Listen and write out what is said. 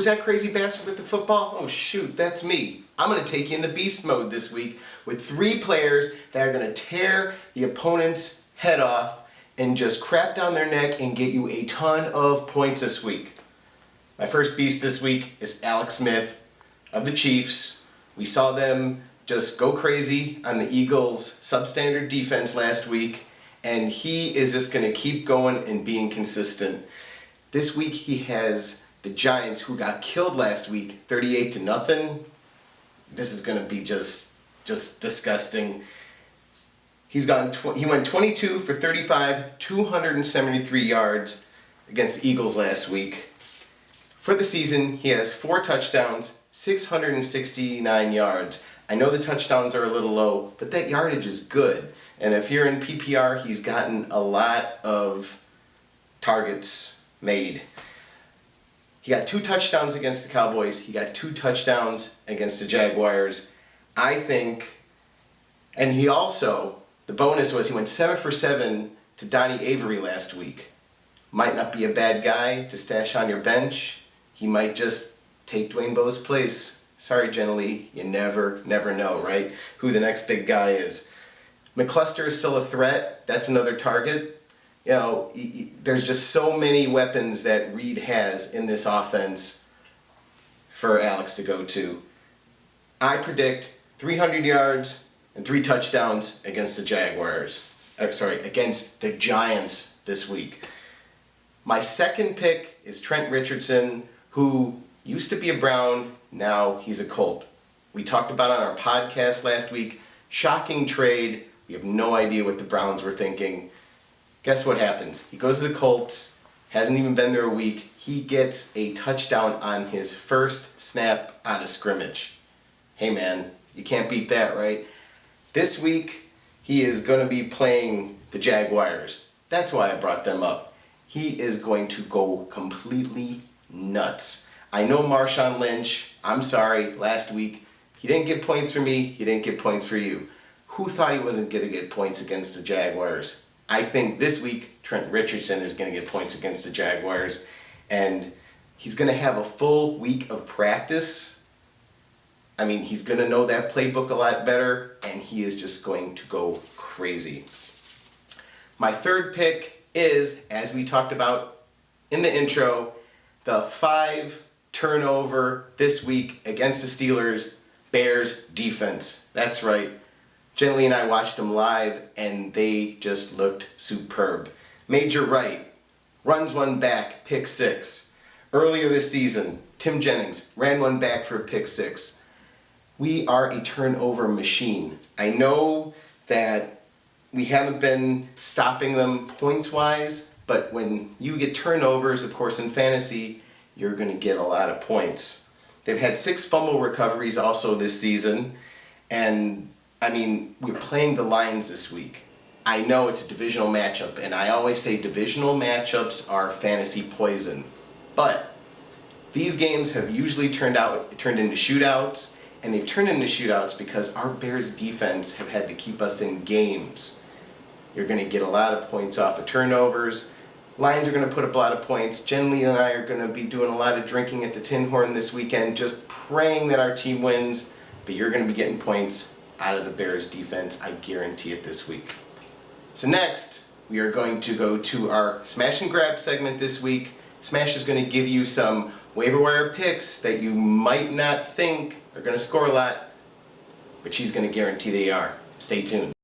Who's that crazy bastard with the football? Oh shoot, that's me. I'm going to take you into beast mode this week with 3 players that are going to tear the opponent's head off and just crap down their neck and get you a ton of points this week. My first beast this week is Alex Smith of the Chiefs. We saw them just go crazy on the Eagles' substandard defense last week, and he is just going to keep going and being consistent. This week he has the Giants, who got killed last week 38-0. This is going to be just disgusting. He went 22 for 35, 273 yards against the Eagles last week. For the season, he has 4 touchdowns, 669 yards. I know the touchdowns are a little low, but that yardage is good. And if you're in PPR, he's gotten a lot of targets made. He got 2 touchdowns against the Cowboys. He got 2 touchdowns against the Jaguars. I think, and he also, the bonus was he went 7 for 7 to Donnie Avery last week. Might not be a bad guy to stash on your bench. He might just take Dwayne Bowe's place. Sorry, Jenilee, you never know, right? Who the next big guy is. McCluster is still a threat. That's another target. You know, there's just so many weapons that Reed has in this offense for Alex to go to. I predict 300 yards and 3 touchdowns against the against the Giants this week. My second pick is Trent Richardson, who used to be a Brown, now he's a Colt. We talked about on our podcast last week, shocking trade. We have no idea what the Browns were thinking. Guess what happens? He goes to the Colts, hasn't even been there a week. He gets a touchdown on his first snap out of scrimmage. Hey man, you can't beat that, right? This week, he is going to be playing the Jaguars. That's why I brought them up. He is going to go completely nuts. I know Marshawn Lynch, I'm sorry, last week, he didn't get points for me, he didn't get points for you. Who thought he wasn't going to get points against the Jaguars? I think this week, Trent Richardson is going to get points against the Jaguars, and he's going to have a full week of practice. I mean, he's going to know that playbook a lot better, and he is just going to go crazy. My third pick is, as we talked about in the intro, the 5 turnover this week against the Steelers Bears defense. That's right. Jenilee and I watched them live, and they just looked superb. Major Wright runs one back, pick 6. Earlier this season, Tim Jennings ran one back for a pick 6. We are a turnover machine. I know that we haven't been stopping them points-wise, but when you get turnovers, of course, in fantasy, you're going to get a lot of points. They've had 6 fumble recoveries also this season, and I mean, we're playing the Lions this week. I know it's a divisional matchup, and I always say divisional matchups are fantasy poison. But these games have usually turned into shootouts, and they've turned into shootouts because our Bears defense have had to keep us in games. You're going to get a lot of points off of turnovers. Lions are going to put up a lot of points. Jenilee and I are going to be doing a lot of drinking at the Tin Horn this weekend, just praying that our team wins, but you're going to be getting points out of the Bears defense, I guarantee it this week. So next, we are going to go to our Smash and Grab segment this week. Smash is going to give you some waiver wire picks that you might not think are going to score a lot, but she's going to guarantee they are. Stay tuned.